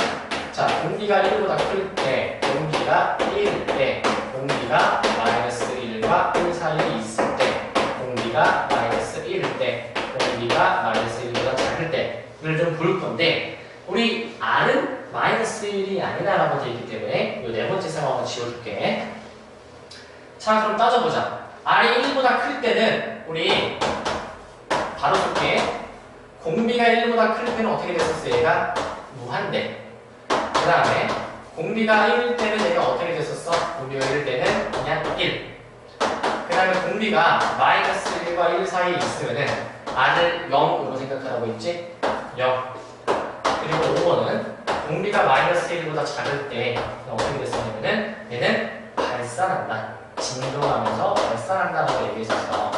자, 공비가 1보다 클 때, 공비가 1일 때, 공비가 마이너스 1과 1 사이에 있을 때, 공비가 마이너스 1일 때, 공비가 마이너스 1보다 작을 때를 좀 볼 건데, 우리 R은 마이너스 1이 아니다라고 되어 있기 때문에 이 네 번째 상황을 지워줄게. 자, 그럼 따져보자. R이 1보다 클 때는 우리 바로 볼게. 공비가 1보다 클 때는 어떻게 됐었어? 얘가 무한대. 그 다음에 공비가 1일 때는 얘가 어떻게 됐었어? 공비가 1일 때는 그냥 1. 그 다음에 공비가 마이너스 1과 1 사이에 있으면은 R을 0으로 생각하라고 했지? 0. 그리고 5번은 공비가 마이너스 1보다 작을 때 어떻게 됐었냐면은 얘는 발산한다. 진동하면서 발산한다라고 얘기했었어.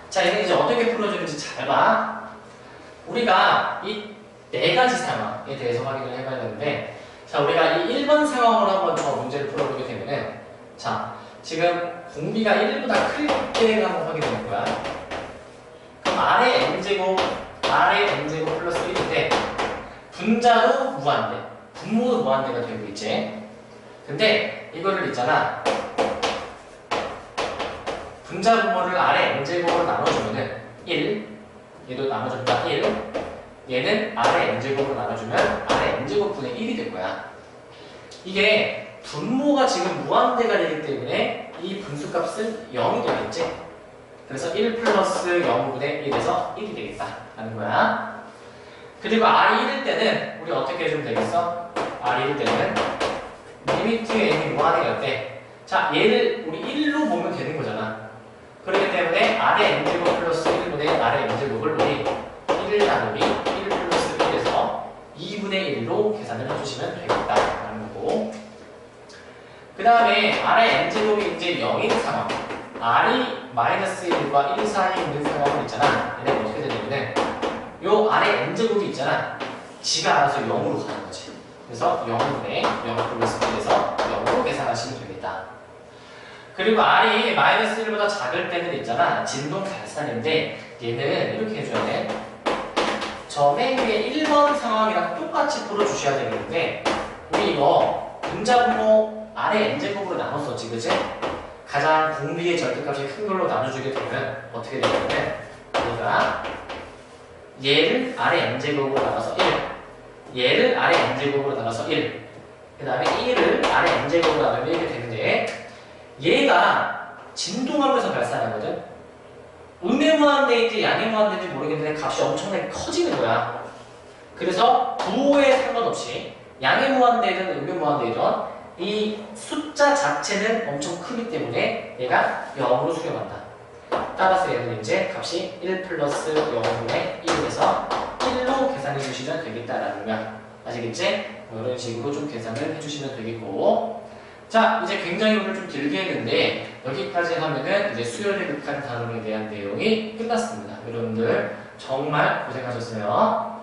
자, 얘는 이제 어떻게 풀어주는지 잘 봐. 우리가 이 네 가지 상황에 대해서 확인을 해봐야 되는데, 자, 우리가 이 1번 상황으로 한번 저 문제를 풀어보게 되면은, 자, 지금 공비가 1보다 클 때를 한번 확인해 볼 거야. 그럼 R의 n제곱 플러스 1인데 분자도 무한대, 분모도 무한대가 되고 있지. 근데 이거를 있잖아, 분자 분모를 R의 n제곱으로 나눠주면은 1, 얘도 나눠준다 1, 얘는 R의 n제곱으로 나눠주면 R의 n제곱분의 1이 될 거야. 이게 분모가 지금 무한대가 되기 때문에 이 분수값은 0이 되겠지. 그래서 1 플러스 0분의 1에서 1이 되겠다 라는 거야. 그리고 R이 1일 때는 우리 어떻게 해주면 되겠어? R이 1일 때는 리미트 n이 무한대가 때, 자, 얘를 우리 1로 보면 되는 거잖아. 그렇기 때문에 R의 n제곱 플러스 1분의 R의 n제곱을 우리 1 나누기 1 플러스 1에서 2분의 1로 계산을 해주시면 되겠다라는 거고, 그 다음에 R의 n제곱이 이제 0인 상황, R이 마이너스 1과 1 사이에 있는 상황을 있잖아. 얘네가 어떻게 되냐면은 요 아래 n제곱이 있잖아. 지가 알아서 0으로 가는 거지. 그래서 0분의 0을 플러스 1에서 0으로 계산하시면 되겠다. 그리고 r이 마이너스 1보다 작을 때는 있잖아. 진동 발산인데 얘는 이렇게 해줘야 돼. 저 맨 위에 1번 상황이랑 똑같이 풀어주셔야 되는데 우리 이거 분자분모 아래 n제곱으로 나눴었지, 그치? 가장 공비의 절대값이 큰 걸로 나눠주게 되면 어떻게 되냐면 얘가 얘를 아래 n제곱으로 나눠서 1, 얘를 아래 n제곱으로 나눠서 1, 그 다음에 1을 아래 n제곱으로 나누면 이렇게 되는데 얘가 진동하면서 발산하거든. 음의 무한대인지 양의 무한대인지 모르겠는데 값이 엄청나게 커지는 거야. 그래서 부호에 상관없이 양의 무한대이든 음의 무한대이든 이 숫자 자체는 엄청 크기 때문에 얘가 0으로 수렴한다. 따라서 얘는 이제 값이 1 플러스 0분의 1에서 1로 계산해 주시면 되겠다라는 거야. 아시겠지? 이런 식으로 좀 계산을 해주시면 되겠고. 자, 이제 굉장히 오늘 좀 길게 했는데 여기까지 하면은 이제 수열에 극한 단원에 대한 내용이 끝났습니다. 여러분들 정말 고생하셨어요.